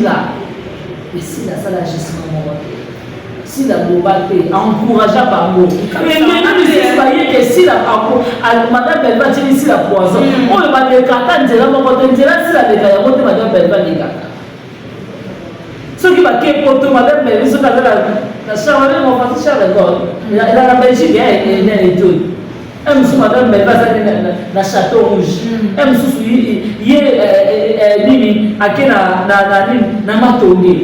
là et si la salle agissement si la globale encourageant par mot et même si que si la madame Belva dit ici la poison on va le kata ndela moko ndela si la beka ya moto madame Belva le kata ce qui va que poto madame Belva so kata la chambre mon fils Charles God la Belgique est tout aime sous madame Belva na château rouge aime sous nini akena na matongi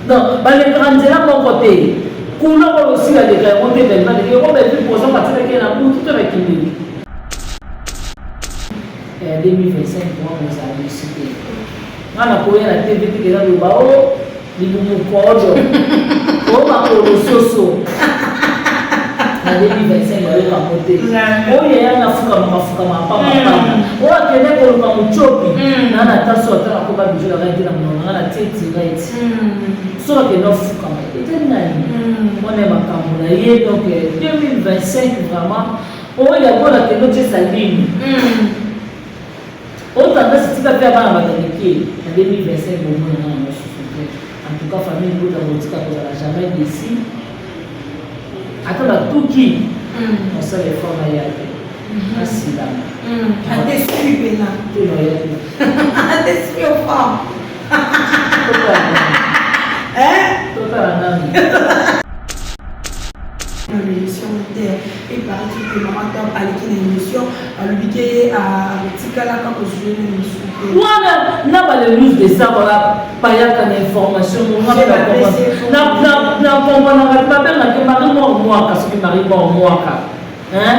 non ba le grandela mon côté kuna aussi la déclaration de Belva de on va plus poser partir avec la bout tout avec lui 2025 pour nous a décidé ngana ko ya TV qui est le bao libumu kojo o ma ko soso na 2025 ba le kamote o ya na fuka mapa o akene ko ba muchopi na na taso ataka ko ba bijo la ngana na ngana tete right so que no fuka on est macamboulaye donc 2025 vraiment on y a bon la technologie saline on t'a dit si tu as fait avant la maternité en 2025 au moins on a en tout cas famille nous dans notre cas on n'a jamais ici attends la tout qui on se réforme à y aller merci là à déçu Bénin à déçu aux femmes l'émission et par exemple maman top à l'émission à l'ubiquer à Tikala quand on joue une émission moi n'a pas de news de ça voilà pas y a qu'une information moi n'a pas Marie moi parce que Marie moi hein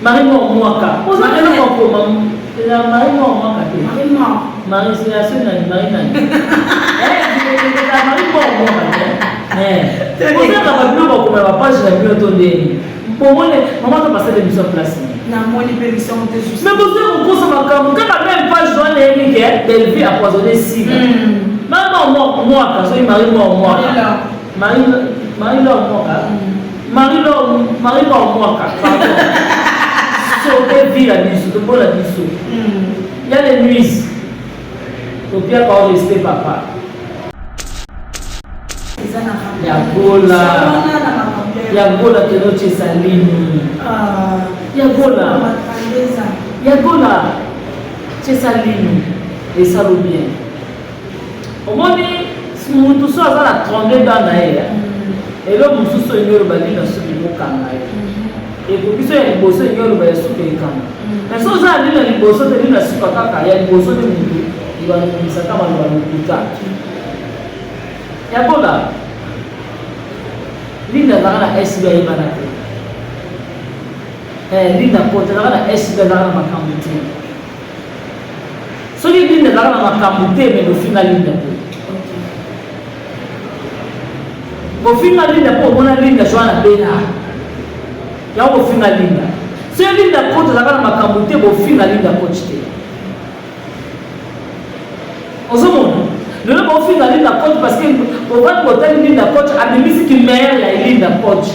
Marie moi Marie c'est la seule Marie vous avez la page de la biotondée. Pour moi, maman a passé l'émission place. Non, moi, l'émission était juste. Mais vous avez beaucoup de quand même pas joindre les gars, belle vie à poisonner si. Maman, moi, quand je Marie, moi, sauter vie la bisou, de bon la bisou. Il y a les nuits. Faut bien pas rester papa. Yagola keroche salini yagola chesalini et ça le bien au moins mutu so azala 32 ans na ye et le mususu engelo bali na suki mokanga ye et pour biso ya liboso engelo ba suki ekanga mais so za ali na liboso te na suka kaka ya liboso te mutu iba misaka ba lokuta yagola Linda va à SBA Banate. Linda Porte va à SBA Makamute. Celui Linda va à Makamute, mais au final Linda. Au final Linda, pour mon Linda, Joanna Bena. Il y a au final Linda. Celui Linda Porte va à Makamute, au final Linda Porte. Au second. Le nom au final Linda Porte parce que au va porter Linda Porte à des musiques qui mènent la Linda Porte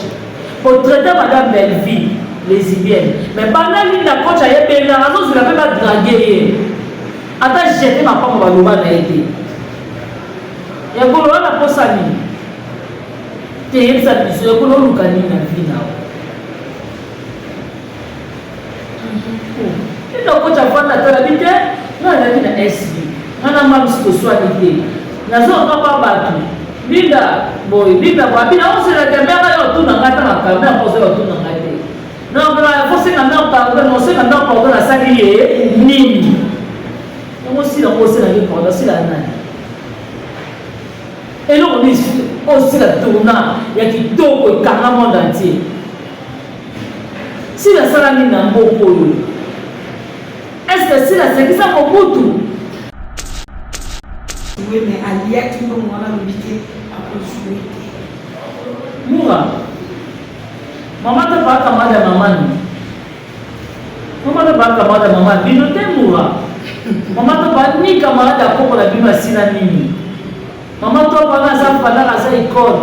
pour traiter madame Belleville lesbienne mais pendant Linda Porte a été là raison je l'avais pas dragué attends jeter ma femme au baloba n'a été et pour le la posani t'es ça puis c'est pour le lucani na vie là Linda Porte a fait la télé non elle a dit na SB nana mam siko swalite nazo kapa batu linda boy linda kwa bina on se la caméra yo tout na ngata na caméra pose yo tout na ngate non la faut se na pa no se na pa na sali ye nini on si la pose na ye pa si la nani et là on dit aussi la tourna ya kitoko kanga monde entier si la sala ni na mboko est-ce que si la c'est qui ça Mobutu. Oui, mais à l'IA qui nous a l'habitude à construire. Moura, maman te parle comme de maman. Maman te parle comme de maman. Binote Moura. Maman te parle ni camarade à propos de la bima sinanini. Maman te parle à ça pendant à sa école.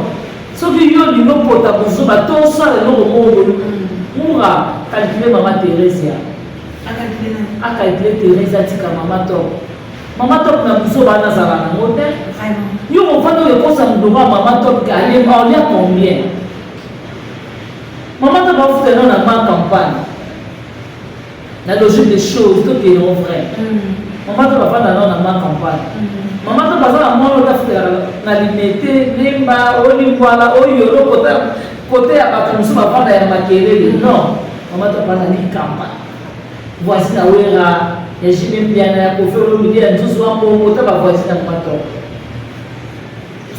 Sauf que yo ni no pota buzo ba to so le no mo. Moura, calculer maman Thérèse. A calculer Thérèse tika maman to. Maman top na buso bana zala na mote Yo on va dans le cours ça me doit maman top gagner on y a combien? Maman top va faire dans la campagne. La logique des choses, tout est vrai. Maman top va faire dans la campagne. Maman top va faire la moindre na limité nemba olimwala oyoro côté à bakamsu va faire la makelele non. Maman top va dans la campagne. Voici la ouera, et j'ai même bien la conférence au milieu de tout soir pour monter ma voici dans le matin.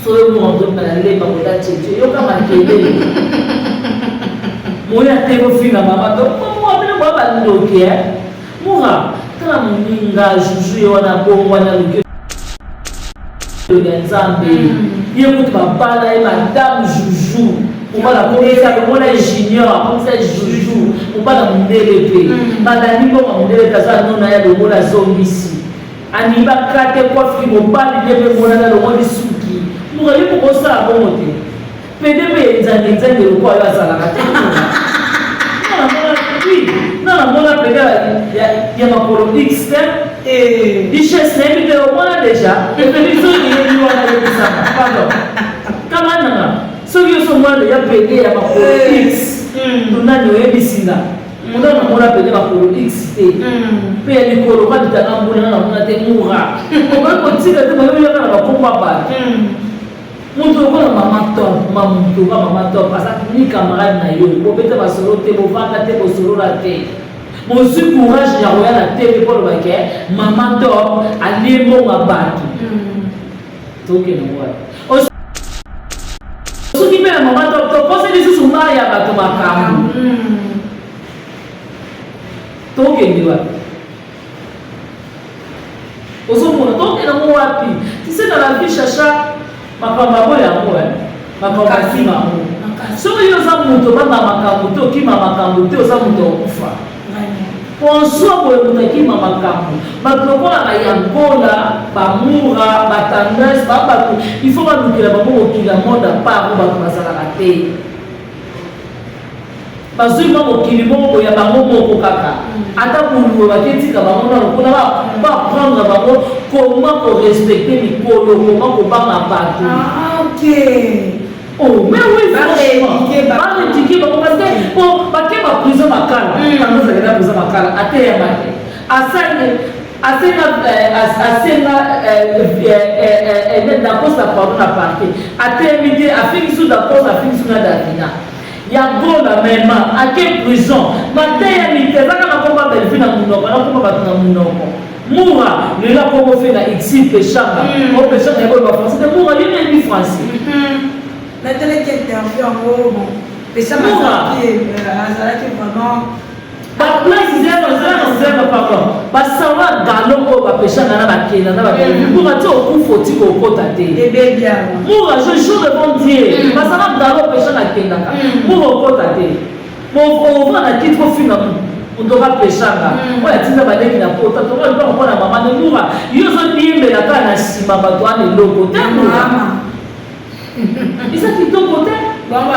Soyez-vous en train de aller dans le tchétché, il y a quand même des moi, il y a des filles à maman, donc moi, je ne vois pas de l'eau. Moi, quand on a joué, on a beau, on a le il y a madame Joujou. On va la commencer à mon ingénieur, comme ça, Joujou. On va la monter. Madame, on va le mot la zone ici. Anima Kate, quoi, qui m'ont pas l'idée de mon nom de Souki. Nous allons pour ça à bon côté. PDB, ils ont des le quoi, là, ça la raté. Non, on a pris il y a ma polo X, et richesse, mais au moins déjà, et puis ils ont dit, pardon. Comment ceux qui sont moins déjà payés à ma polo X, nous n'avons pas ici là. On a payé ma polo X, puis il y a des colons qui ont été mourants. On va continuer à faire combat. Mutu ko mama top, mama top, parce que ni camarade na yo, ko beta ba solo te bo vanga te bo solo la te. Mon su courage ya roya la te pour le baquet, mama top, ali mo ngabaki. To ke no wa. O su ki me mama top to, ko se disu suma ya ba to makamu. To ke ni wa. O su mo to ke no wapi. Tu sais dans la vie chacha makambo ya mo makambo kima mo so yo za muto banga makambo to kima makambo to za muto okufa ponso bo muto kima makambo bakokola ba yangola ba mura ba tendance ba ba il faut ba lukela ba mo kila moda pa ba basala kate bazui ba mo kili mo ya ba mo ko kaka ata bulu ba ketika ba mo na ko ba prendre ba mo comment on respecter les polos, comment on va m'abattre. Ah, ok. Oh, mais oui, franchement. Pas éduquer, parce que, bon, parce que ma prison m'a calme. Quand nous avons la prison m'a calme, à terre, à terminer, à finir sous la poste, à finir sous la date. Il y a bon la même, à quelle prison? Ma terre, il y a un combat de vie dans mon nom, un combat dans mon nom. Moura, le là pour faire la ici péchanga, on péchanga et on va français. Moura, il y a une français. La télé qui intervient en gros, bon, péchanga qui est vraiment. Par place, zéro, pardon. Parce que ça va galop au péchanga na bakena na bakena. Moura, tu au coup faut-il au côté de. Eh bien. Moura, je joue devant Dieu. Parce que ça va galop péchanga kena. Moura au côté de. Bon, on va la titre au final. On doit péchanga. On a dit ça va aller na pota. On va pas na maman de Moura. Yo zo niembe la kana sima batwa ne logo. Maman. Et ça qui ton côté? Maman.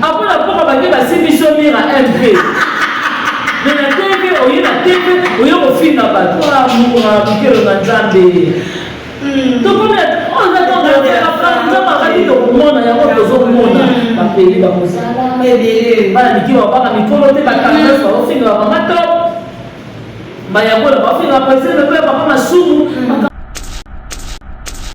Après la porte va dire c'est mission mira MP. Mais la TV, on y a TV, on y a au fin na batwa Moura bikero na Nzambe. Donc on attend de faire après nous avons monde ya ko zo monde ba peli ba mosala ebele bana nikiwa baka mikolo te ba kanisa ba ofinga ba mato ba ya ko ba ofinga ba se le ba masumu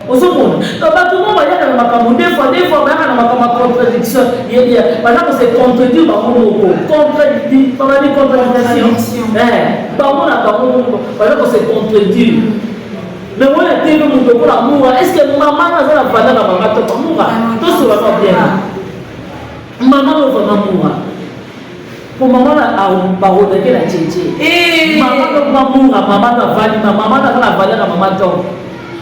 osomona to ba tout monde ba ya na makambo des fois ba na makambo contradiction yeye ba na ko se contredire ba mo ko contradiction ba ni contradiction ba mo na ba na ko se contredire. Mais moi, je suis venu pour l'amour. Est-ce que maman a la valeur à maman? Tout cela va bien. Maman a vraiment amour. Pour maman, elle a barodé la tchétché. Maman a amour, maman a valeur, maman a la valeur à maman.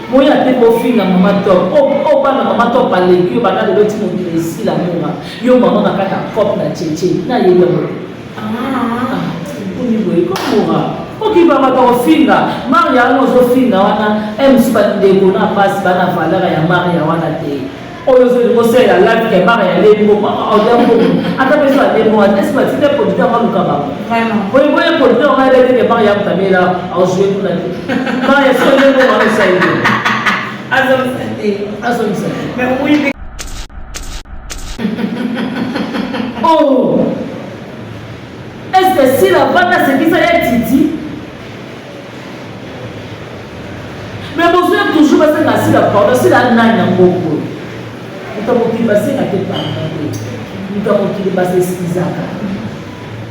Moi, je suis venu pour maman. Oh, maman a parlé, il y a des gens qui ont ici l'amour. Il y a maman a fait un cop la tchétché. Il y a des gens qui ont qui va faire finga Maria no zo finga wana MC bandeko na passe bana valeur ya Maria wana te oyo c'est la live qui mara ya lembo mama odambo ata peso lembo est-ce que tu es producteur en lukaba Vraiment. oui oui producteur on a dit que mara ya mutamela au jouer pour la mara ya so lembo mara ça y est azonisa mais oui oh est-ce que si la bande c'est qui ça y a titi mais vous êtes toujours passé à si la parole si la nana beaucoup nous avons qui passer à tes parents nous avons qui passer skizaka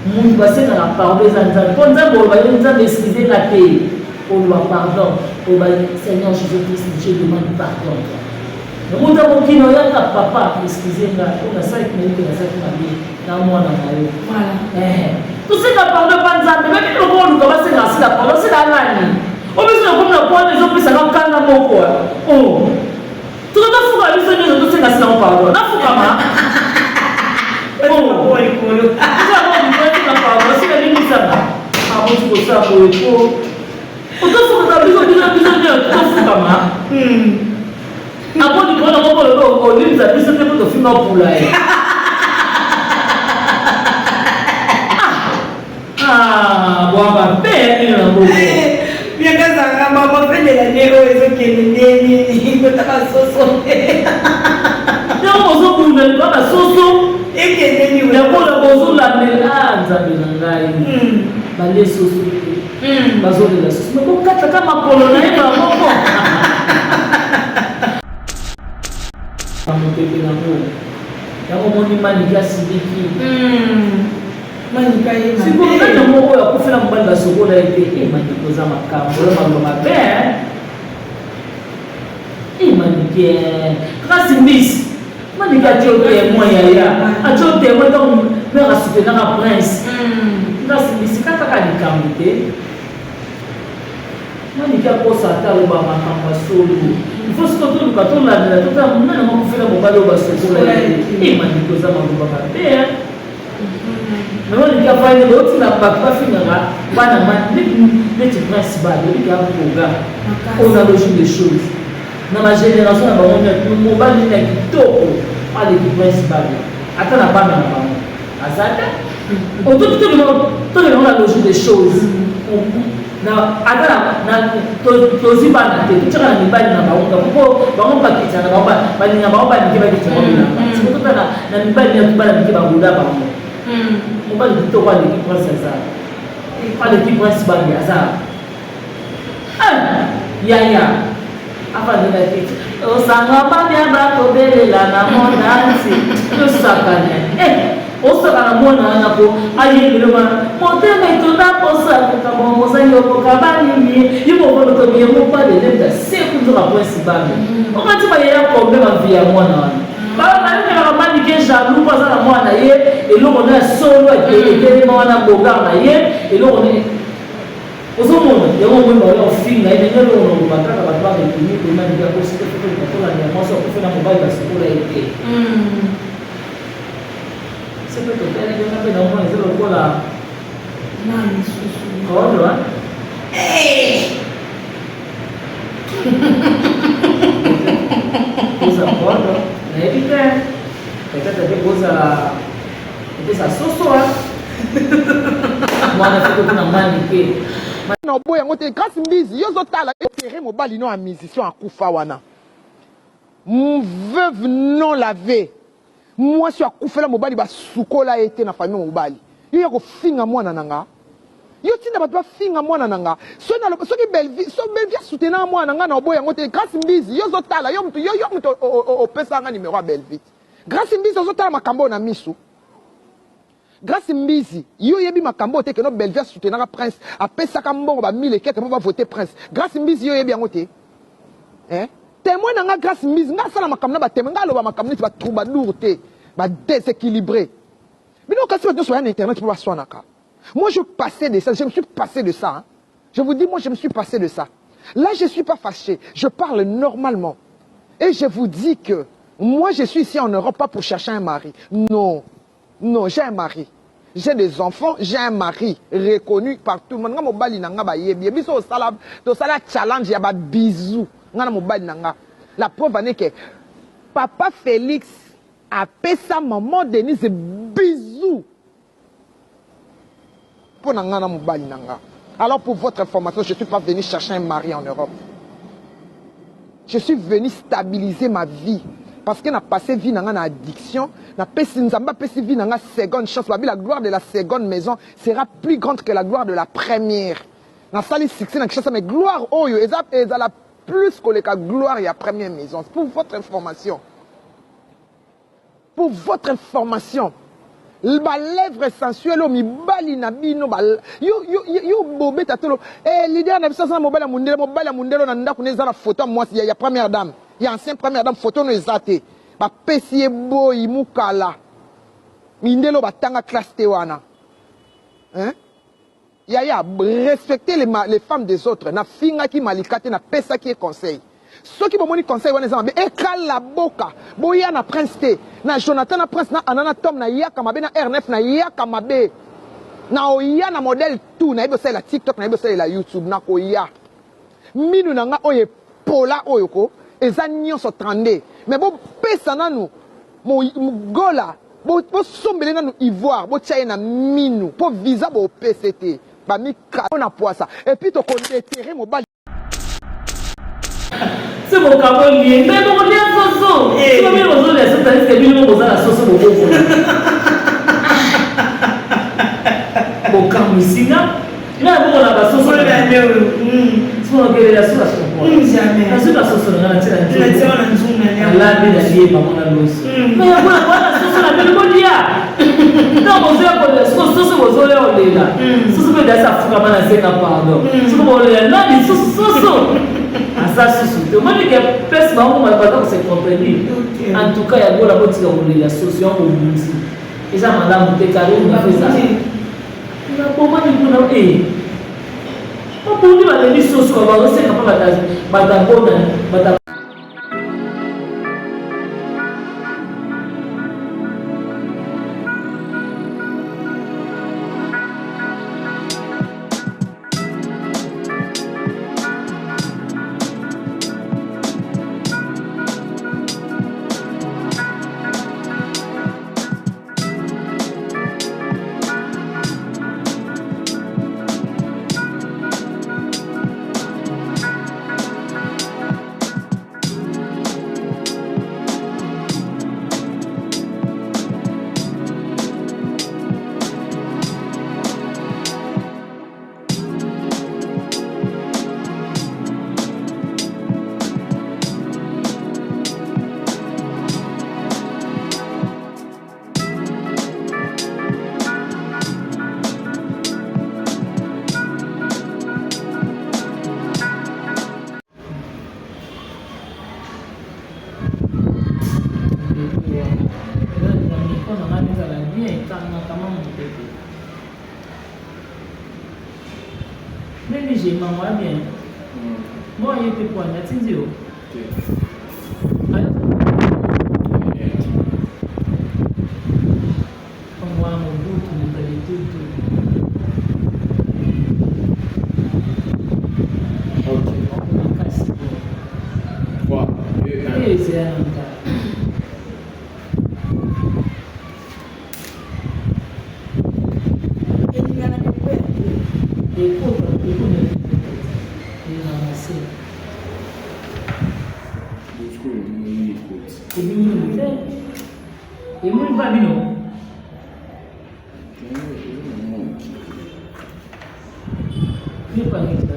nous passer dans la parole des enfants quand on va nous avons excuser la paix on doit pardon on va Seigneur Jésus-Christ je demande pardon nous avons qui nous a papa excusez moi on a 5 minutes on a 5 minutes dans moi dans ma vie voilà tout ce qu'on parle de panza mais quand on va commencer à si la parole c'est la nani on peut se rendre compte des autres ça n'a aucun mot oh tout le monde a vu ce que nous c'est la parole na fukama oh ouais colo ça va du point la parole c'est la limite ça ah bon tu peux ça pour le coup on peut se rendre compte tout fukama après du point on va le limite ça plus c'est pour te finir pour là ah bon bah ben bien que ça maman fait de la néo et ce qui est né il pas soso non on se connaît pas la soso et qui est né ya ko la bozo la melanza benangai bale soso bazo de la soso mais ko kata kama polo na eba moko amote na mo ya ko moni mani ya sidiki manika ye si ko kata mo ya ko fela mbali ba sokola ete mani ko za makambo la mangoma be manike kasi mbisi manike atiote moya ya atiote mo donc me rasute na prince kasi mbisi kaka likambo te manike akosa ata loba makambo solo il faut que tout le bateau la tout ça mona mo fela mo balo ba sokola manike ko za mangoma be mais on dit qu'après les autres n'a pas finira bana man les principal les gars on a logique des choses dans ma génération on a le mobile n'est que top pas les principal attends la bana na bana azata on tout le monde a logique des choses na attends na tozi bana te tu as ni bana na baunga pour ba pas kitana ba ba ni ba ba ni ba kitana c'est tout na ni bana ni ba ni ba buda ba on va le dire quoi l'équipe principale pas l'équipe principale il y a ça yaya avant de la tête on s'en va pas bien bateau belle la na mondansi tout ça gagne on se va na mona na ko ayi le ma monter mais tout ça pour ça pour comme on s'en yo pour kabani il faut que le mieux pas de l'aide c'est pour la principale on va dire il y a un problème en vie à moi baba na mani ke jaloux pas na mwana ye eloko na solo ekele mwana boga na ye eloko ne ozomona yango mwe ba yo finga ene nyelo no bataka ba ba ke ni ko mani ka ko sike ko ko la ya moso ko fena mobile ba sikola ete c'est peut être elle est na mwana zelo ko la nani susu oh no Usa foto na evite peut-être que usa essa sosoa mwana fiko kuna mani ke na boya ngote grâce mbizi yozo tala terrain mobali no a musicien akufa wana veuve non lavé moi suis akufela mobali ba sukola ete na famille mobali yo yako finga mwana nanga yo tinda bato bafinga mwana nanga soki belvi soutenant mwana nanga na boya ngote grâce mbizi yozo tala yo mtu opesa nga numéro ya belvi grâce mbizi yozo tala makambo na misu grâce mbizi yo yebi makambo te ke no belvi soutenant prince apesaka mbongo ba 1000 et quelques va voter prince grâce mbizi yo yebi yango te témoin nanga grâce mbizi nga sala makambo na ba témoin nga loba makambo neti ba troubadour te ba déséquilibré mais non kasi bato sur internet pour baswanaka. Moi, je passais de ça, je me suis passé de ça. Hein. Je vous dis, moi, je me suis passé de ça. Là, je ne suis pas fâché. Je parle normalement. Et je vous dis que moi, je suis ici en Europe pas pour chercher un mari. Non. Non, j'ai un mari. J'ai des enfants, j'ai un mari reconnu par tout le monde. La preuve est que Papa Félix appelle sa maman Denise bisous. Pour Nangana Moubali Nanga. Alors pour votre information, je ne suis pas venu chercher un mari en Europe. Je suis venu stabiliser ma vie. Parce que n'a passé vie dans addiction, n'a pas passé vie dans la seconde chance. La gloire de la seconde maison sera plus grande que la gloire de la première. Dans ça, les succès, mais gloire, oh, ils ont plus que la gloire et la première maison. Pour votre information. Pour votre information. La lèvre sensuelle, mi bali na bino bal. Yo bobé tatolo. Leader na bisa sana mobile mundelo na ndako neza la photo moi il y a première dame. Il y a ancienne première dame photo no ezate. Ba pesi boy mukala. Mindelo batanga classe te wana. Hein? Ya respecter les femmes des autres. Na finga ki malikate na pesa ki conseil. Ceux qui m'ont dit conseil, ils ont dit la boca. Boya na prince te. Na Jonathan na prince na anana Tom na yaka mabe na R9 na yaka mabe. Na oya na modèle tout na ibo la TikTok na ibo la YouTube na koya. Minu na nga oye pola oyoko eza nyonso trande. Mais bo pesa na nu mo gola bo sombele na nu ivoire bo tia na minu po visa bo PCT. Ba mi ka na poisa. Et puis to ko déterrer mo bali. C'est mon cabolier, mais mon lien soso. Si on met aux autres, c'est lui qui la sauce au beau. Bon, quand nous signons, là, on a la sauce. Si on a la sauce, jamais. La sauce, la sauce, on a la sauce. La vie d'aller, maman, la sauce. Mais on a la sauce, on a le bon dia. Non, on sait que la sauce, on a le là. Sauce, on a sa fougue, on a la pardon. Si on a la sauce, ça se moi je pèse ma maman pas c'est compris en tout cas il y a beaucoup la petite la association au monde et ça madame te carré on a fait ça na comment du coup na on peut dire les choses qu'on va c'est capable bata Même j'ai maman bien. Moi, il était pour un attention. On voit mon bout, on a les tout. Ok. On a cassé. Quoi? Et c'est un cas. E muito babino. Ni pa ni ta.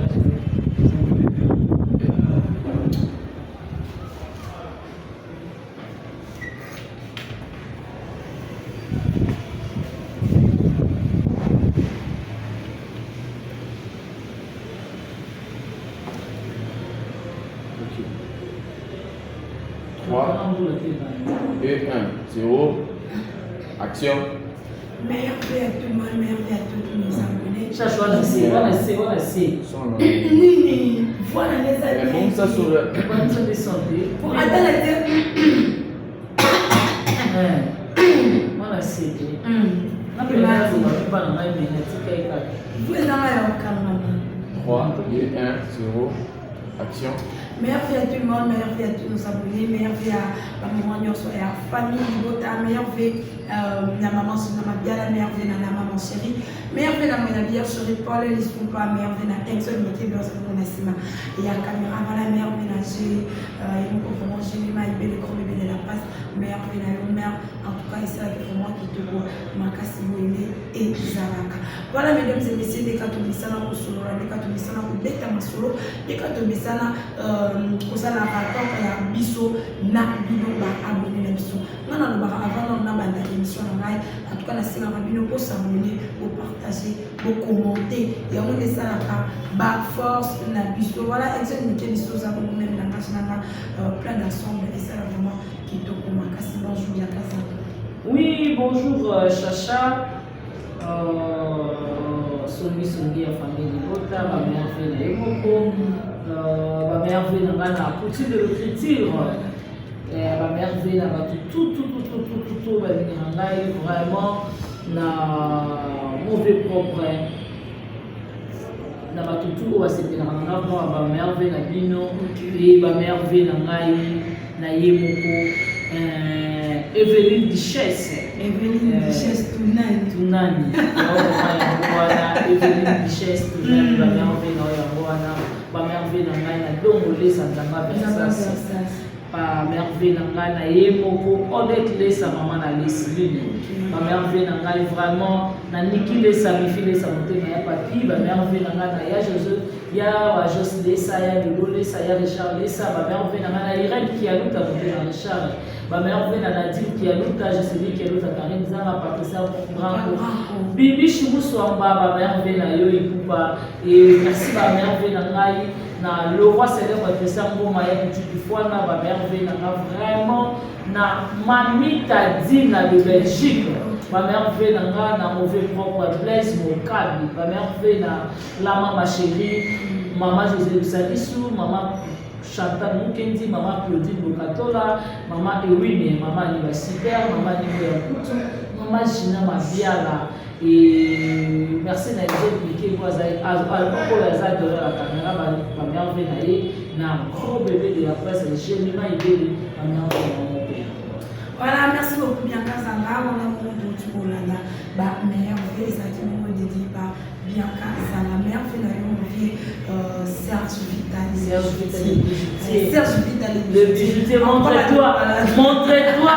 Et 1, 0, action. Meilleur père de tout le monde, meilleur père de tout le monde, ça me connaît. Chaque fois, on sait. Nini, voilà les amis. Mais bon, ça sur le. Quand tu descendais. Pour attendre la terre. On a sait. On a fait la chose, on a fait pas la main, mais on a fait quelque chose. Vous êtes dans la calme. 3, 2, 1, 0. Action. Meilleure vie à tout le monde, meilleure vie à tous nos abonnés, meilleure vie à la maman Nyonso et à la famille Libota, meilleure vie à la maman Sonama Biala, meilleure vie à la maman chérie, meilleure vie à la meilleure chérie Paul, Lisboupa, meilleure vie à Exxon, Métier, Blanc, Bonasima, et à la caméra, voilà, meilleure vie à G, il nous vraiment Génima, il le gros bébé de la passe, meilleure vie à la mère, en tout cas, c'est là que vraiment qui te voit, Makassimouine et Zaraka. Voilà, mesdames et messieurs, des cas de Bissana au solo, des cas de Bissana au Beta Masolo, des cas de Bissana kosala rapport ya biso na bino ba abonné na biso ngana lo ba avant na banda émission na ngai en tout cas na singa bino ko s'abonner ko partager ko commenter ya mo de ça ba force na biso voilà exemple que biso za ko même na ngai plein d'ensemble et ça vraiment qui to ko makasi bonjour ya kasa. Oui, bonjour Chacha. Songi ya famille Libota, ma mère fait les Moko, ma mère fait dans la petite de l'écriture, ma mère fait dans tout, vraiment na mauvais propre. Na batutu wa sepela na ba mère fait na bino et ma mère fait na Yemoko. Evelyne Duchesse. Evelyne Duchesse Tunani. Evelyne Duchesse Tunani. Ma mère vient dans Yangoana. Ma mère vient dans Gaïna. Donc, les Santama Versas. Ma mère vient dans Gaïna. Yemoko. Odette les sa maman na Leslie. Ma mère vient dans Gaïna vraiment. Na Niki les sa mi fille les sa monté na papi. Ma mère vient dans Gaïna. Ya Joseph. Ya Jos les sa ya Lolo les sa ya Richard les sa. Ma mère vient dans Gaïna. Irène qui a l'autre à monter dans Richard. Ma mère vient à Nadine qui a l'autre, je sais qui a l'autre à Karine Zara, Patricia Branco. Bibi Choumoussouamba, ma mère vient à Yo Ipoupa. Et merci, ma mère vient à Naï. Le roi célèbre Patricia Mbomaya, du fois, ma mère vient à vraiment. Na Mamita Dina de Belgique. Ma mère vient à mauvais propre Blaise Mokabi. Ma mère vient à Lama, ma chérie. Maman José Salissou, maman. Chantal Mukendi, maman Claudine Bokatola, maman Ewine, maman Liba Super, maman Nicolas Coutou, maman Gina Mabiala. Et merci Naïdjel Piqué, moi, pour la ZAD de la caméra, ma mère Venaye, un gros bébé de la presse, j'ai mis ma idée, ma mère Venaye. Voilà, merci beaucoup Bianca Zanga, on a mon petit Bolanda, ma mère exactement dédié par Bianca Zanga, mère Venaye, Serge Vitali. Serge Vitali. Le bijoutier, montre-toi. Montre-toi.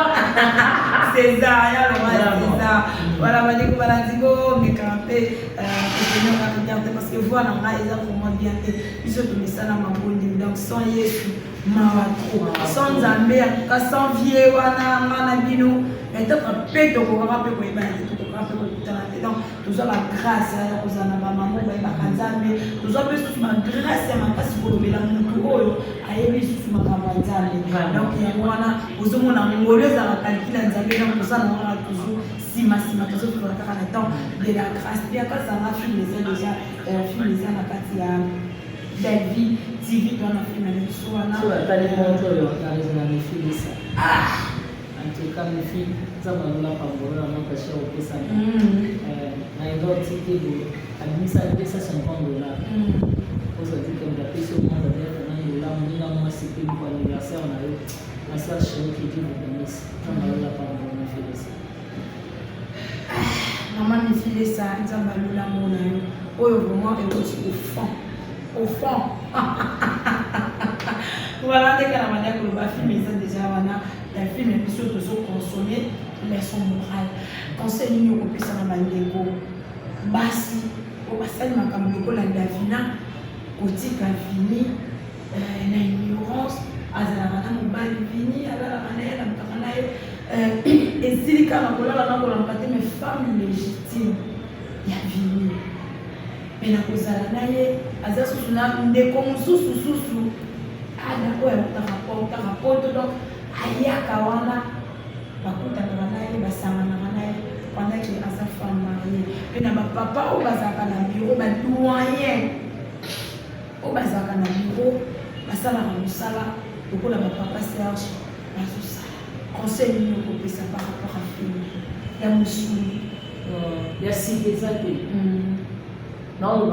César, César. Voilà, Madiko Balandigo, mes campés, parce que voilà, ils ont vraiment bien fait. Ils ont donné ça dans ma bonne donc sans Yesu, sans Zambé, sans vieux, wana bino, et donc un peu de corps, donc nous avons la grâce à la maman, nous avons la grâce à ma passe pour le mélange de l'eau, à aimer sous ma campagne. Donc il y a moi, nous avons la mauvaise à la calcul, nous avons toujours si massivement, toujours pour le temps de la grâce. Bien que ça m'a fait les déjà, les à la Katia, belle vie, TV, dans la film, elle est sur la. Sur la table, on a les filles ça. Ah! En tout cas, mes filles, ça m'a donné la parole, la montre chez au Pessah. Na identité de administration $50. Vous avez dit que la personne m'a donné $1, moi c'est pour l'anniversaire, on a eu ma soeur chérie qui dit vous bénisse. Ça m'a donné la parole, mes filles ça. Maman, mes filles ça, ils ont mal la monnaie. Oh, vraiment, et aussi au fond. Au fond. Voilà, dès que la manière que le film est déjà, la film est plutôt de se consommer, mais son moral. Conseil numéro au plus à la manière basi, au passage, ma camionneuse, la davina, côté fini, la ignorance, à la mobile fini, à la manère, et si les cas, on a mes femmes légitimes, il y a fini. Mais la cause à la naïe, à ça, on a des comme sous. Ah, d'accord, on t'a rapporté donc, aïe, kawana, bakuta naye, basangana naye, pendant qu'il a sa femme mariée. Et na papa, au bazaka na bureau, ba doyen, au bazaka na bureau, basala na musala, beaucoup la papa Serge, basala. Conseil numéro pour ça par rapport à film, la moussou. Il y a 6 des années. Non,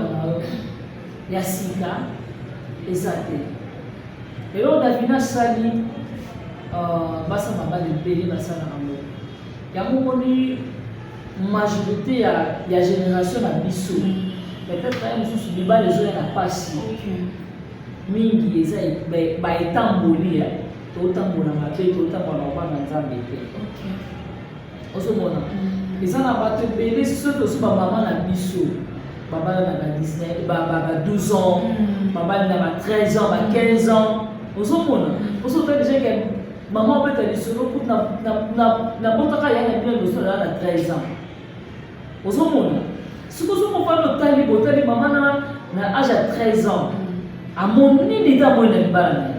il y a 6 cas. eza te lelo davina asali basala mabali ebele basalaka ngo yango moni majorité ya génération na biso peut-être ye mosusu mibali ezoya na pasi mingi eza baetamboli totambola mabe totambola na bana nzambe te ozomona eza na bato ebele soki oso bamama na biso babala na ba 12 ans babali na ba 13 ans ba 15 ans ozomona osota déjà ke mama obeta lisolo kutu na botaka ya na bino liboso na 13 ans ozomona soki ozomofana otali mama na age ya 13 ans amoni nini ta moi na libala na ye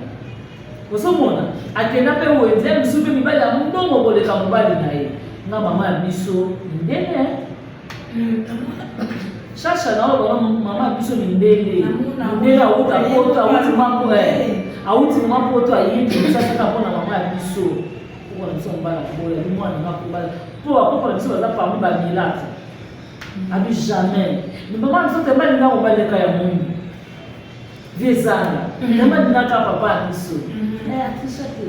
ozomona akenda mpe wenze misu mpe mibali ya mbongo koleka mobali na ye nga mama ya biso ndenge chacha na oyo mama ya biso mindele awuta poto awuti mama poto ayebi osasaka mpona mama ya biso mpona biso mobala kobola bi mwana nga kobala mpo akopona biso baza parmi bamilaka abi jamais me mama biso tema linga mobaleka ya mungu viezana tema lingaka papa ya biso atisha te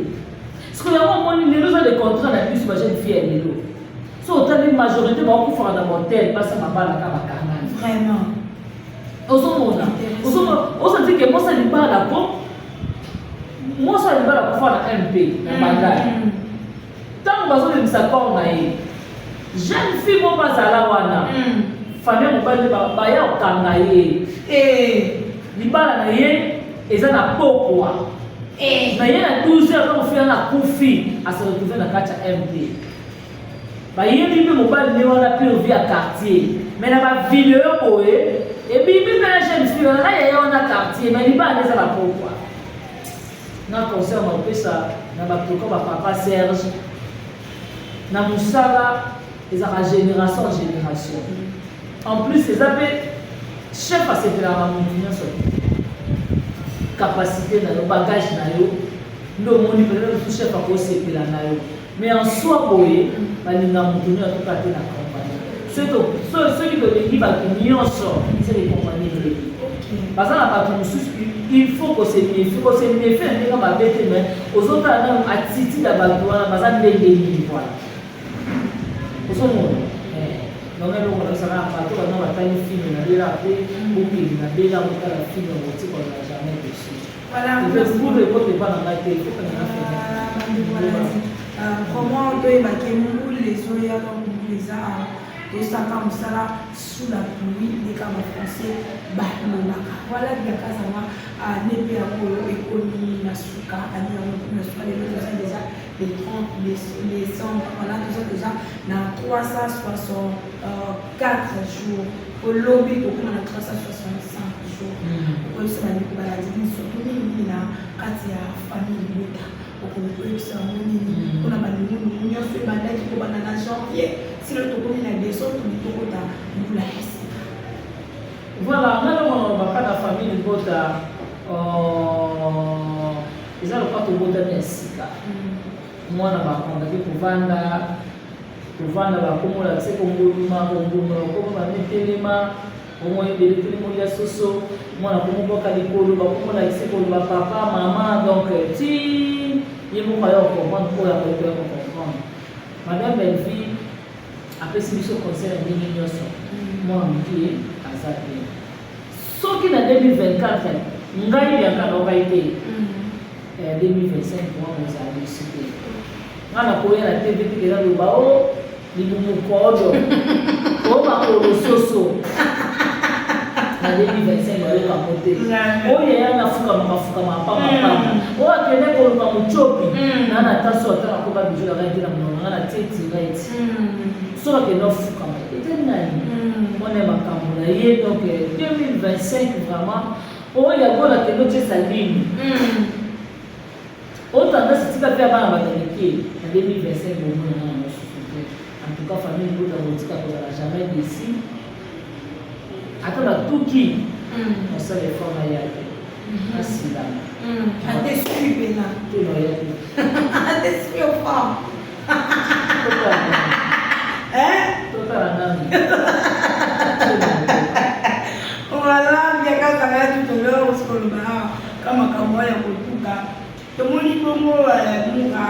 siko yango omoni lelo eza le contrat na biso bajeune fille ya lelo so otali majorité bakokufaka na motel basa mabalaka bakangani vraiment ozomona ozoti ke mosa libala po mosa libala kofa na mp na bandai ntango bazolemisa corps na ye jeune fille mo bazala wana famille mobali baya kokanga ye libala na ye eza na pokwa na ye na 12 heures akofia na kufi aseretrouve na kati ya mp bayebi mpe mobali ne wana mpe ovi ya quartier me na bavile oyo boye ebimi mpe na jeune fille wana na yeye wana quartier me libala eza na pokwa na conseil na opesa na batoka bapapa serge na mosala ezaka génération en génération en plus eza mpe chef asepelaka motu nyonso capacité na yo bagage na yo nde omoni peut-être chef akosepela na yo mais en soi boye balinga motu nyo atoka te na compagnie soki tolingi bato nyonso seke compagnie eleki baza na bato mosusu il faut kosemiefe na ndenge mabe te mais ozotala nano attitude ya bato wana baza ndenge nini wana ozomona donc eloko nazosaka na bato bana batali filme na bela mpe okeli na bela kotala filme okotika na jamais dessus pour ekote epa na ngai te vraiment toyebaki mbuli ezoyaka mbuli eza tosaka mosala sous la pluie ndeka bafrançais balobaka voilà biakazanga ne mpe yango ekomi na suka na suka lelo toza déjà les 30 décembre voilà toza déjà na 364 jours olobi tokoma na 365 jours okoyebisa bandeko baladi surtout mingi na kati ya famille bota okoyebisa yango nini mpona bandeko nyonso ebandaki kobanda na janvier silo tokomi na décembre tomi tokota mbula ya sika voilà nalongo baka na famille bota eza lokwa tobotami ya sika mwana bakondaki kovanda bakomola se kongoluma kongomola komo bametelema omo ebele telemo ya soso mwana komoboka likolo bakomola se koloba papa mama donc ti ye moko ayo comprendre oyo akoya kocomprendre madame Belleville apesi biso conseil na ndenge nyonso mwana mokie aza te soki na 2024 ngai yanga naokai te 2025 mwana ozala misite ngana koyela te vetikela loba o libumukodo o makolo soso na 2025 bayokango te oyo yanga fukama apamapama oyo akende koluka mocopi na na taso atala koba bijo yakaite na monoko nga na tieti right soki akende ofukama ete nani mwana makambo na ye donc 2025 vraiment oyo yakola akende otiesa lini otanda sitika mpe abana bataleki na 2025 bomona na mosusu te en tout cas famille bota botika kozala jamais desi ata batuki mosala efort aya te asilana adesui pena teno ya te adesui ofam totala nani voilà biakazanga tutoleo osikoloba kama kama ya kutuka tomoni bongo muka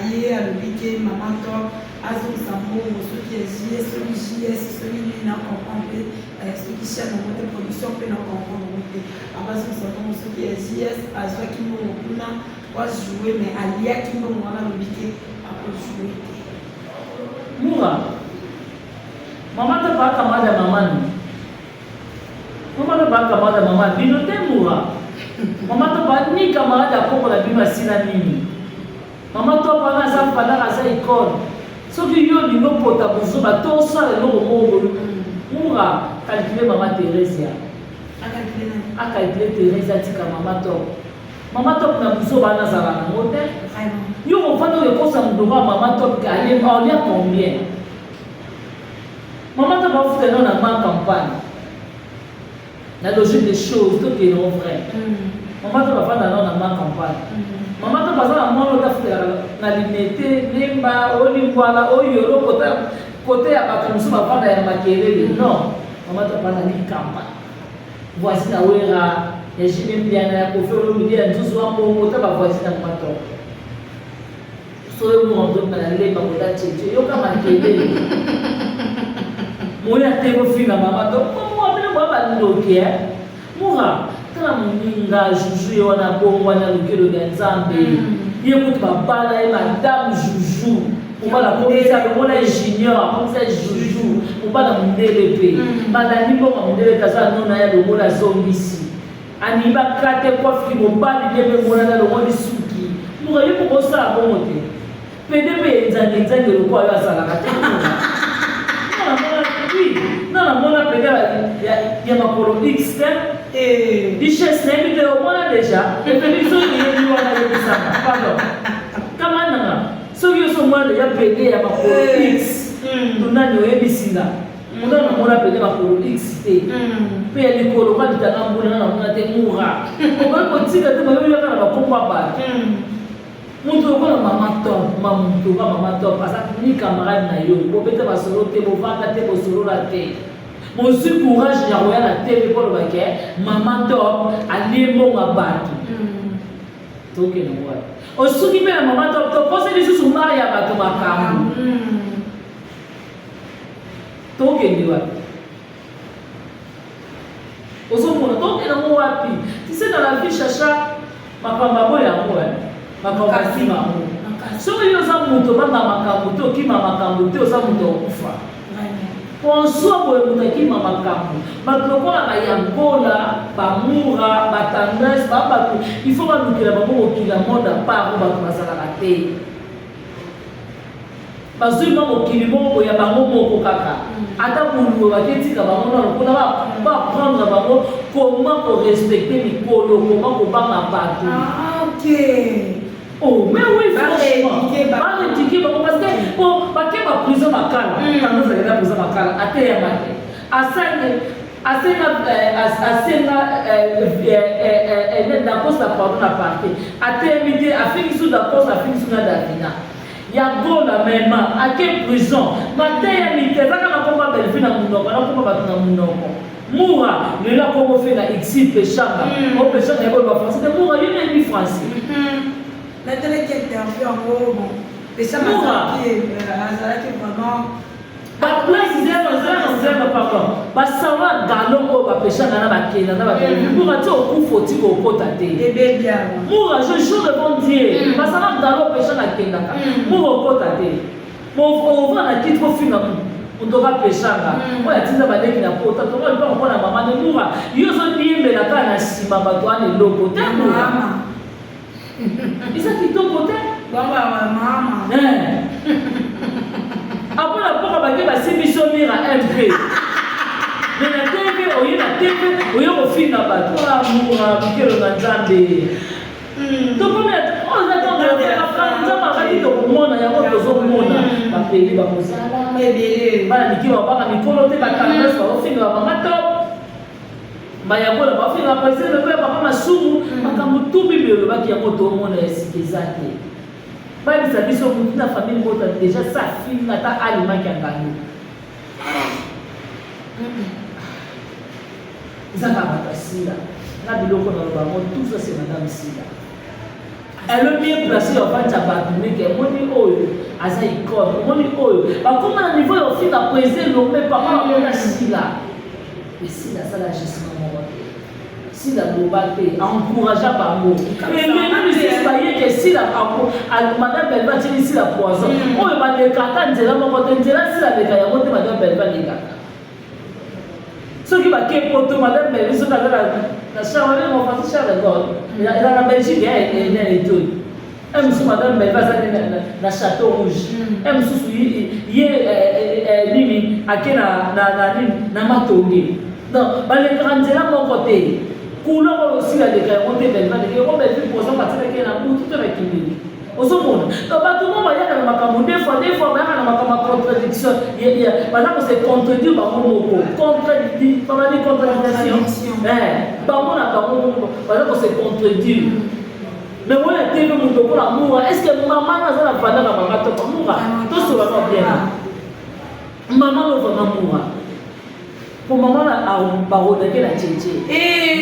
ye alobike maman to azo sambo soki JS soki JS soki na comprendre soki chaîne de production pe na comprendre pe abazo sambo soki JS azo ki mo kuna wa jouer mais alia ki mo wana alobike ako jouer Mura maman to ba kamada maman maman to ba kamada maman bino te mura maman to ba ni kamada ko la bima sina nini maman to ba na za fala za école soki yo ni no pota buzo ba to sa le no mongo mura calculer maman Thérèse calculer Thérèse tika maman to na buzo ba na za na motel yo on va nous reposer mon droit maman to gagner on y a combien maman to ba faire dans la campagne la logique des choses tout est non vrai maman to ba faire dans la campagne maman to ba za na mono ta faire na limité nemba oni kwala oyoro côté ya bakamsu ba fanda ya makelele non maman to ba na ni campagne voici na wera ya jime bien ya ko faire le midi ya nzuzu wa mbongo ta ba voici na maman to soyo mundo na leba koda cheche yo kama kele moya tebo fina mama to mo abele baba ndoke muha tana muninga juju yo na bongo na lukelo ya nzambe ye kutu babala ye madame juju ubala komisa ko na ingénieur komisa juju ubala mundele pe bala ni bongo mundele kaza nona ya lomola zombisi ani bakate kwa fiki mobali debe mona na lomola suki muha yo ko sa bongo te PDP nzange lokwa yo azalaka te na mona pega ya makolo X richesse na yebi te omona deja epeli soki yebi wana yebisaka pardon kama nanga soki yo so mona deja pege ya makolo X tonani oyebisinga mona na mona pege makolo X te mpe ya likolo kwalitanga mbuna na mona te mura okoki kotika te mayobi yaka na bakombo abatu mutu okola mama top mamutu ba mama top asa ni camarade na yo bopete basolo te bovanga te bosolola te mosu courage ya roya na tv pour le baquet mama top alembo ngabatu toke na moi osuki pe na mama top to pose bisu sumara ya bato makamu toke ndiwa osomona toke na moi wapi tu sais dans la vie chacha mapamba boya moi makasi mamu soki yo za moto banga makambo te okima makambo te oza moto okufa ponso boye moto akima makambo bato lokola bayangola bamura batendresse babato il faut balukela bango mokili ya monde apart bato bazalaka te bazwi ba mokili moko ya bango moko kaka ata buluwe baketika bango na lokola baprendre bango comment korespecte mikolo comment kobanga bato oh, mais oui, franchement, pas éduquer, parce que bon, pas que ma prison macala, quand nous allons prison macala, à terre maté, à la poste à pardon à partir, à terminer, à finir sous la poste, à finir sous la davina. Il y a bon la même, à quelle prison, ma terre militaire, ça n'a pas belle vie dans mon nom, on n'a pas dans mon nom. Moura, le là comme on fait la exil péchanga, on péchanga, il y a pas français, Moura, il y a une français. La télé qui intervient en gros, bon, et ça m'a fait vraiment. Ba place zero pardon. Ba sawa galongo ba pesha na ba kena na ba kena. Pour ati okufoti ko kota te. Bébé bien. Moi je jure devant Dieu. Ba sawa galongo pesha na kena ka. Moi kota te. Mon on va na titre fina. On doit pesha ka. Moi atiza ba leki na kota. To ba ko na mama ne mura. Yo zo diembe na ka na sima ba to ane loko te mama. Isa kitoko te. Baba mama. Après la porte à baguette, c'est missionnaire à MP. Mais la TV, on y a TV, on y a au film là-bas. Toi, amour, Mikel Nzambe. Donc, on attend de faire la femme. Nous avons dit que le monde a besoin de monde. Ma pays va vous aider. Voilà, Mikel va pas me coloter la caméra, au film, va pas top. Bayabola va faire la presse, le père va pas m'assumer. Ma caméra tout bébé, le bac qui a moto au monde est sécurisé. Pas de sa mission pour toute la famille, déjà sa fille n'a pas aliment qui a gagné. Ils ont pas passé là. na biloko na bango tout ça c'est madame Sila. Elle est bien placée en fait à Batumé que moni oyo aza icône moni oyo ba comme à niveau au fil à poser l'homme papa na Sila. Mais Sila ça la gestion moi. Sila global encourageant par mot. Et même si c'est pas que Sila madame Belva dit Sila poison. Oyo ba de kata nzela moko te nzela Sila de kaya mote madame Belva de kata. Ce qui va qu'est pour tout madame Belva so la chambre mon frère Charles de Gaulle. Elle a la Belgique elle est tout. Elle me sous madame Belva na Château Rouge. Elle me sous nini akena na matongi. Donc ba le grand nzela mon côté. Couleur aussi la déclaration monter Belva de que on va faire pour ça parce que na tout tout avec lui. Osomona. Donc ba tout le monde va y aller na makambo des fois ba na makambo contradiction. Il y a pendant que c'est contredit ba moko. Contredit, pas mal de contradiction. Ba mona ba moko. Pendant que c'est contredit. Mais moi la télé mon pour l'amour. Est-ce que maman na ça la pendant na maman to amour? Tout ça va bien. Maman va amour. Pour maman la parole de la tchétché.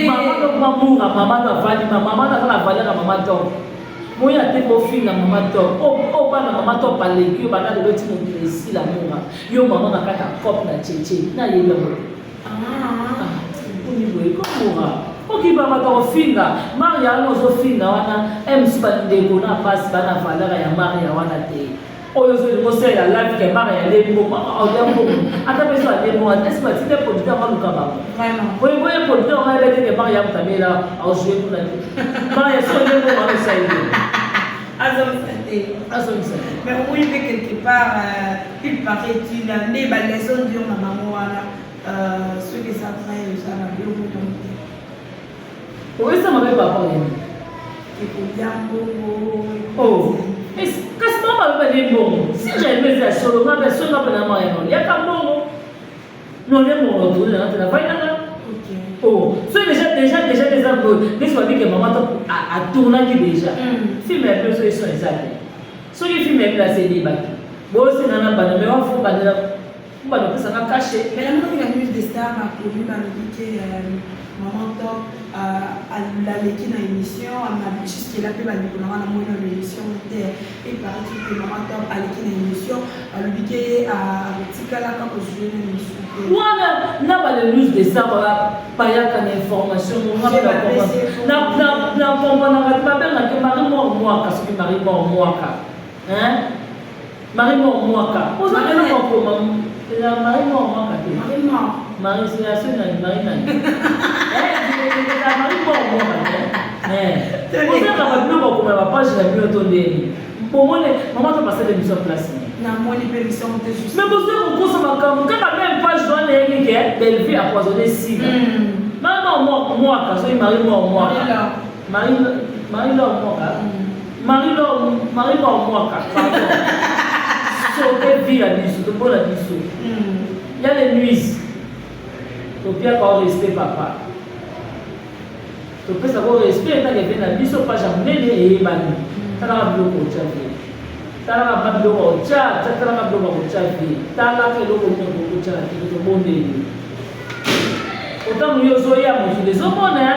Maman donc maman la valide, maman la valide à maman donc. Moi ya te ko fin na maman donc. Oh ba na maman donc pas les que ba na de l'autre mon ici l'amour. Yo maman na kata cop na tchétché. Na yelo. Pour niveau comme OK ba ma to fin na. Maria no zo fin na wana em suba ndeko na passe ba na valeur ya Maria wana te. Oyo zo mo se la live que Maria le mo o ya mo ata beso ale mo est-ce que tu es producteur ma luka ba vraiment oui producteur ma le que Maria mtamela au jouer pour la Maria so le mo ma ça mais oui mais quelque part il paraît-il les balaisons dur na maman wana ceux qui savent ça na bio donc oui ça m'a pas parlé oh qu'est-ce qu'on va faire bon si j'aimais ça solo ma personne n'a pas la main il y a pas bon non les mots autour de la vaille là oh c'est déjà des exemples des fois que maman a tourné déjà film est plus sur les exacts ceux qui film est placé des bacs bon c'est nana bana mais on faut pas ça va cacher mais la news des stars a connu dans le week maman top à l'équipe dans l'émission à ma juste qui l'a fait dans l'émission et par exemple maman top à l'équipe dans l'émission à le week à Tikala quand on joue dans l'émission moi n'a pas de news de ça pas y a qu'une information on va pas que Marie mort moi parce que Marie mort moi hein Marie mort moi on a rien comment la Marie mort moi Marie c'est la seule Marie la Marie mort moi on a pas plus comme la page la plus autondée pour moi maman tu passer l'émission place na moi les émission était juste mais vous savez pourquoi ça m'a comme quand même page doit les que belle vie a poisonné si maman moi parce que Marie mort moi Marie mort moi sauter vie la biso de bonne biso il y a les nuits au bien pas respect papa to peut savoir respect tant que bien la biso pas jamais et bani tala bloko chafi tala ba bloko cha tala ba bloko chafi tala ke loko mo cha ki to bonde autant yo zoya mo ki les homona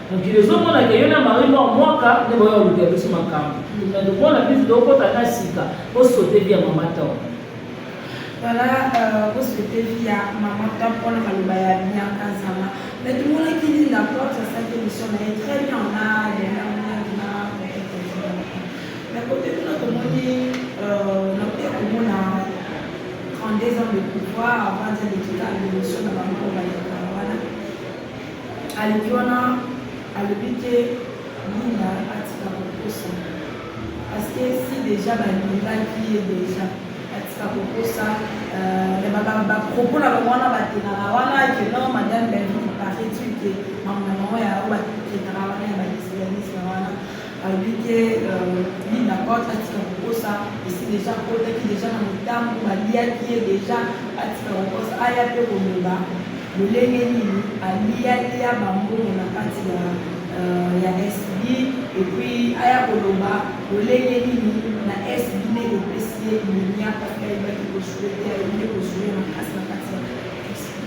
donc les homona que yona mari mo mwaka ne boyo luka biso makam mais donc on a plus de kota na sika pour sauter bien maman top voilà pour sauter via maman top on a maluba ya bien kazama mais tout le monde qui dit d'accord ça cette émission est très bien on a mais côté de notre monde on a 32 ans de pouvoir avant de l'émission de la maman voilà à l'équiona à l'habiter Linda à Tikapokosa parce que si déjà Linda qui est déjà à Tikapokosa propos la wana batena wana que non madame Belvi paraît-il que maman ya batena wana ya spécialiste wana l'habiter Linda à Tikapokosa ici déjà côté qui déjà dans le temps balia qui est déjà à Tikapokosa aya pe konoba lolenge nini alialia bambongo na kati ya SB et puis aya koloba lolenge nini na SB ne epesi minia parce que il va jouer na kati ya SB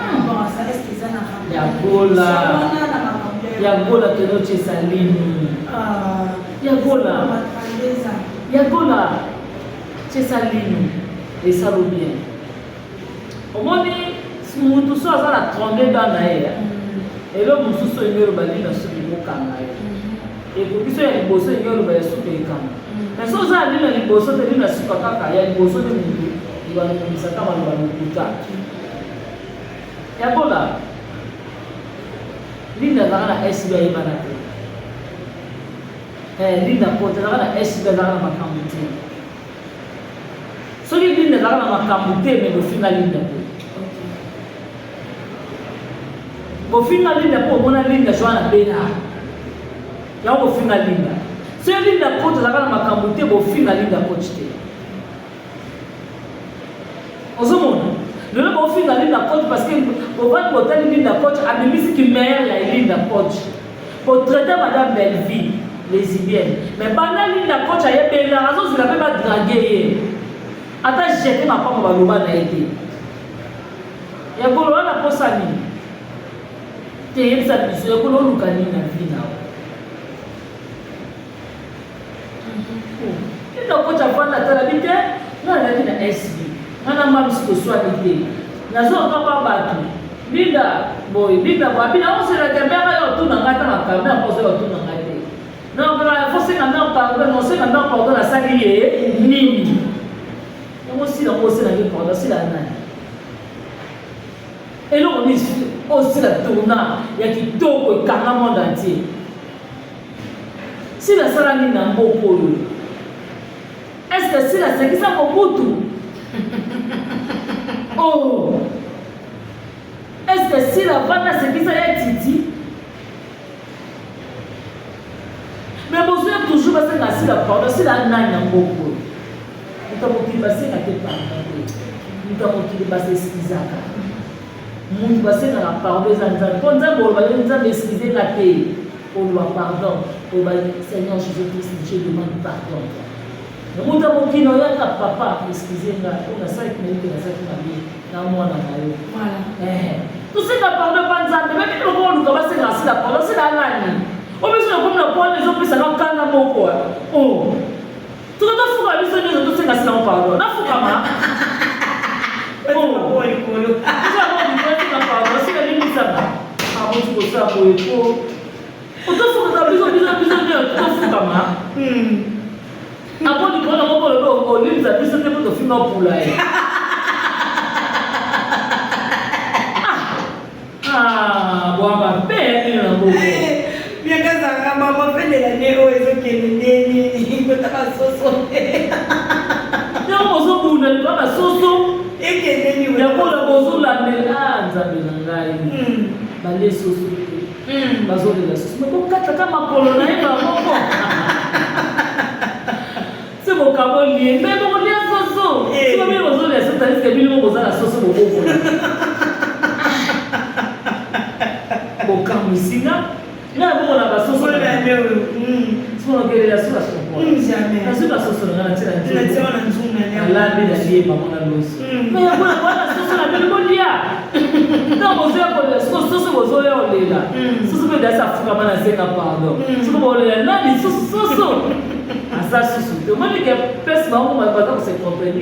par rapport à ça est-ce que ça n'a pas ya gola keno chesalini ya gola chesalini esalo bien omoni mutu so aza na 32 ans na ye elo mosusu olingi oloba nini na suki mokanga ye ekoki so ya liboso elingi oloba ya suki ekanga mais so oza nini na liboso te nini na suka kaka ya liboso te mutu ebanokomisaka maloba lokuta ya gola linda azalaka na SB ayebana te linda kote azalaka na SB azalaka na makambo te soki linda azalaka na makambo te me bofinga linda te bofinga linda mpo omona linda soa na bena yango bofinga linda soki linda kote azalaka na makambo te bofinga linda kote te ozomona lelo bofinga linda coach parce que bovandi botali linda coach abimisiki meilleur ya linda coach potraiter madame Belleville lesbienne mais banda linda coach ayebela azozela mpe badrage ye ata jete mapango baloba na ye te yakolo wana posa nini te yebisa biso yakolo oluka nini na vi nawo linda coach avanda atalabi te nalaki na SB ngana mamisi toswani te nazokapa bato linda boy linda babina osela tembeka yo tuna ngata na kamera poso yo tuna ngate non bra fosse na non pardon non se na non pardon na sali ye nini ngo sila ngo sila ngi pardon sila nani elo ni osila tuna ya kitoko ikanga monde entier sila sala ni na mboko yo est-ce que sila sekisa mobutu oh est-ce que si la vente a ce qui s'est titi mais bon c'est toujours parce que si la pardon si la nana beaucoup nous avons qui passer na te pardon nous avons qui passer skizaka nous passer na la pardon zanza quand ça bon va nous excuser la paix on doit pardon au Seigneur Jésus-Christ je demande pardon. Muta mokino yaka papa excusez-moi on a ça qui mérite la ça qui m'a mis dans moi dans ma vie voilà tout ce que pardon pas nzambe même le monde ko ba se ngasi la pardon c'est la nani o besoin comme na point les autres ça quand na moko oh tout le temps faut biso nyo tout ce ngasi na pardon na fuka ma oh oh ikolo ça va du point na pardon c'est la limite ça ah bon tu peux ça pour eko o to faut que biso nyo to fuka ma Après, tu prends le mot au lieu de la piste de film pour la ah, bon, ma belle, il y a un beau. Bien que ça, maman fait de la néo et ce qui est né, il peut pas saucer. Non, on s'en fout, on n'a pas sauce. Et qui est né, il y a pas le bozo la mélange, ça mélange. Balé sauce. Bazo de la sauce. Mais bon, quand tu as ma colonne, il va bon. C'est mon cabolier, mais bon, il y a soso. Si vous avez besoin de la sauce, c'est que vous avez la sauce au bobo. Bon, quand vous ici, là, vous avez la sauce. Si vous avez la sauce, jamais. La sauce, on a la sauce. La vie d'allier, maman, la sauce. Mais il y a la sauce, la belle molia. Non, vous avez la sauce, vous avez la sauce. Vous avez la sauce, vous avez la sauce, pardon. Vous avez la sauce. Ça sous demande que personne va se comprendre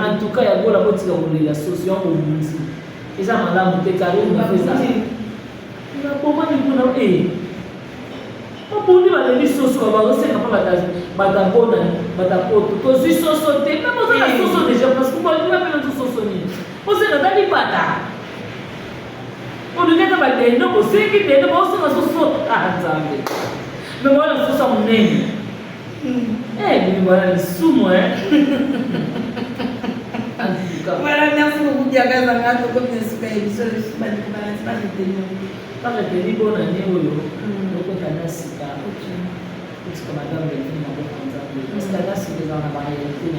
en tout cas il y a beaucoup de relation au monde et ça madame te carré on a fait ça il a comment il peut eh on peut dire les sauces comme on sait pas madame bonne madame auto to si sauce te même on a la sauce déjà parce que moi je m'appelle tout sauce ni on sait la dali bata on ne gâte pas des non on sait que des non on sait la sauce ah ça mais moi la sauce mon nez mais voilà, les sous moi. Voilà, merci beaucoup, Diaga Zanga, pour votre inspiration. Je suis pas de pas retenir bonne année ou non. Donc, on a sika. Parce que madame Belleville m'a dit parce que là, c'est des gens à la réalité.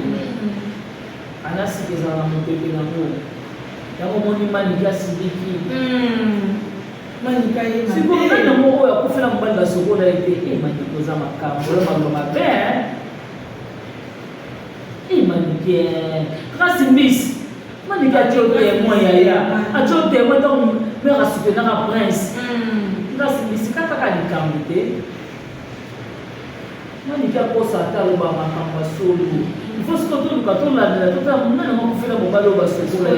Là, c'est des gens à monter de l'amour. Il y a un moment où il m'a dit que c'est des filles. Si vous avez un mot, vous pouvez faire un peu de seconde avec des émanipos à ma carte. Vous avez ma père. Émanipé. Grâce à Miss. Manika, tu es témoin. Tu es témoin. mère a soutenu un prince. C'est quand tu as des cambités. Moi, je dis pour ça, tu as le baba solo. Il faut se contrôler quand on l'a dit. Tout le monde a fait le baba solo.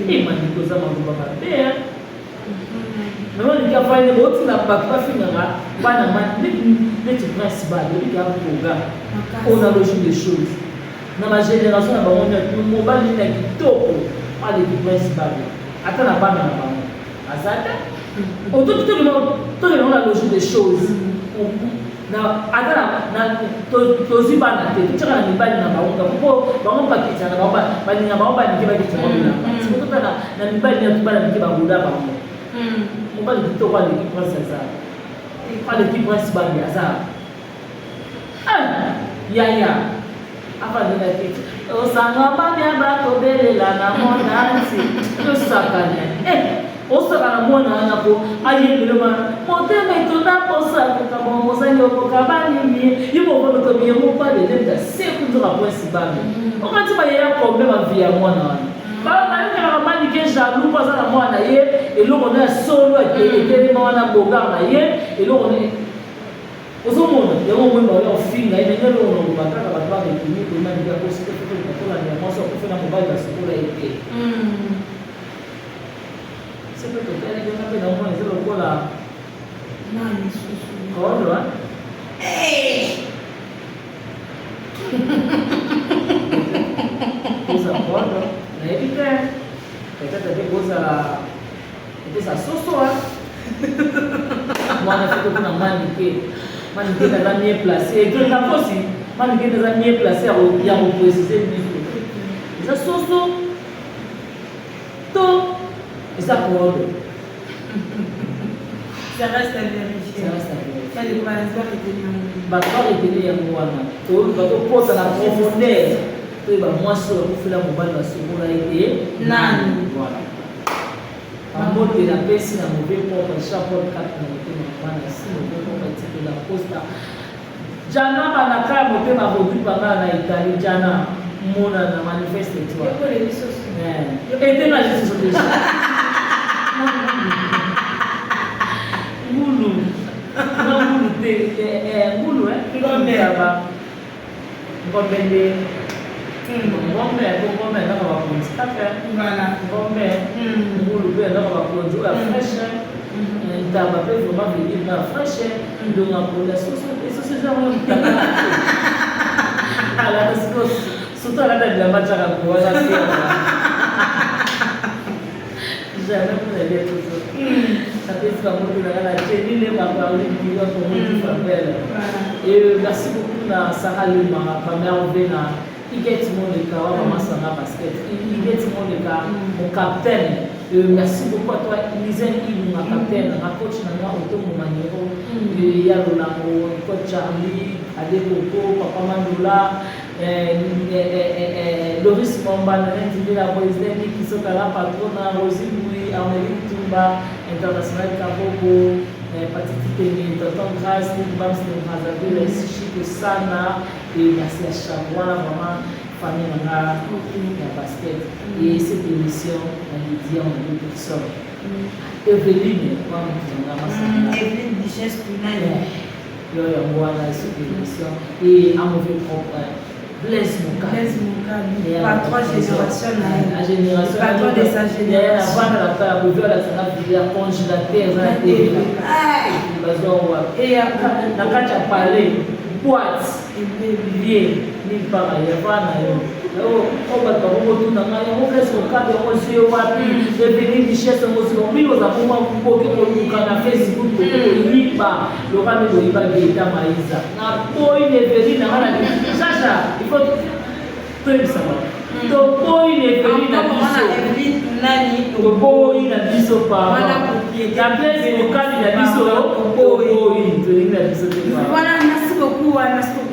Et m'a dit que ça m'a dit baba. Mais moi, je dis qu'il faut une n'a pas fini là. Pas les principal, il y a un programme. On a le jeu des choses. Dans ma génération, on a un mobile qui est top. Pas les principales. Attends, on n'a pas même pas. Azata. Tout le monde a le jeu des choses. Tozi bana te tshaka na mibali na baunga kuko bango pakita na bani na baomba ni kiba kitwa bila sikuto na mibali na tubala ni kiba buda bango mobali kitoko ali kiprasa za ali kiprasa bali aza ya apa ni na kitu osanga bani aba ko belela na monansi to sakanya osaka na mwana nako ayebelema motema etona posa kokabongo sani okokabani ni yibo boto biemo pa de leta seku nzoka principal okati ba ya problème via mwana wana ba na mani ke jaloux posa na mwana ye eloko na solo etelema wana boga na ye eloko ne osomona yango mwemba ya ofinga inengelo ono bataka batwa de kini ko mani ya kosite ko kola ya moso ko fena mobile ba sokola ete c'est que tu as dit que tu as moins de l'eau là. Non, il est Comment là? Cosa porta? Na evita. Peut-être que cosa essa sosoa. Mwana fico na manike na minha place. E que na fosse, manike na minha place ya o préciser nisso. Essa soso to ça corde. Ça reste à vérifier. Ça reste à vérifier. Ça les bateaux étaient Bateau était ya mwana. To bateau porta na profondeur. To ba moi sur pour faire la mobile na sokola ete nani. Voilà. Amote la pesi na mauvais porte chapeau 4 na motema mwana si mauvais porte tipo la costa. Jana bana ka motema bodu bana na Italie jana mona na manifeste toi. Yoko les bisos. Ete na Jesus déjà. Mulu. Não mulu mulu ngombe aba. Ngombe de. Ngombe na kwa kunzi kaka. Voilà. Ngombe. Mulu be na kwa kunzi la fraîche. Ndaba pe vraiment venir na fraîche. Donc pour la sauce c'est jamais ala surtout à la date de la match à la jamais vous allez tout ça. Ça fait ce qu'on a la télé, les parents, les clients, comme on dit, Fabel. Et merci beaucoup à Sarah Lima, ma mère Vena, qui est mon écart, maman Sarah Basket, qui est mon capitaine. Merci beaucoup à toi, Lisen Ilou, ma capitaine, ma coach, ma auto, mon manero, Yalolamo, coach Charlie, Adekoko, Papa Mandula. Loris Momba, la présidente qui sont à la patronne, Rosie Louis, Amélie Tumba, International Kaboko, Patiti Tene, Tonton Grace, Bams de Brazzaville, Chico Sana, et merci à Chamois, maman, famille Nanga, la basket. Et cette émission, on lui dit, on a deux personnes. Evelyne, moi, Evelyne Duchesse Punay. Il y a moi dans cette émission. Et à mauvais propre. Blaise Mouka. Par 3 générations. La génération. Par 3 de sa génération. Avant la faire, vous verrez la congélateur, la télé. Et la carte à parler, boîte, billet, ni pareil, il n'y a pas de on va tout dans on laisse au cadre, on se voit plus, devenir richesse, on se voit plus, on a pour Facebook, on pas, le rang de l'Iba Gaïta Maïsa. Na boy ne veut dire, Chacha, il faut tout savoir. Donc, boy ne veut dire, le boy n'a dit so pas. La place au cadre, il a dit so, boy, il a dit so. Voilà, merci beaucoup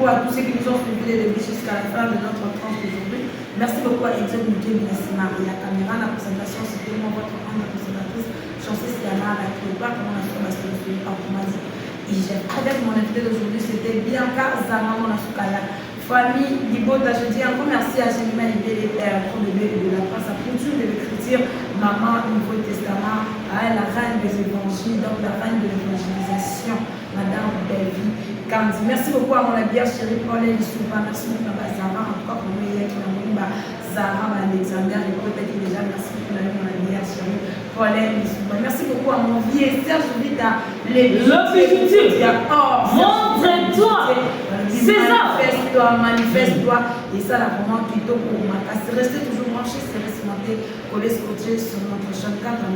à tous ceux qui nous ont suivis jusqu'à la fin de notre tranche d'aujourd'hui. Merci beaucoup à Etienne Mouké, merci Marie, la caméra, la présentation, c'était moi, votre grande présentatrice, Chanceuse Siana, la Cléopâtre, comment on a fait parce que je suis pas automatique. Avec mon invité d'aujourd'hui, c'était Bianca Zama Monasukaya. Famille Libota, je dis encore merci à Gémima Libé, de la presse, à culture de l'écriture. maman Nouveau Testament, la reine des évangiles, donc la reine de l'évangélisation, Madame Belvi Kandi. Merci beaucoup à mon abière chérie Pauline Souba, merci beaucoup à Zara, encore pour moi, qui m'a Zara, Alexander, et peut-être déjà, merci beaucoup à mon abière chérie Pauline Souba. Merci beaucoup à mon vieux Serge Vida, L'objectif, montre-toi, c'est ça. Manifeste-toi, et ça, là, vraiment, plutôt pour ma casse. Restez toujours branchés, c'est resté monté, collé, scotché sur notre chaîne 4 en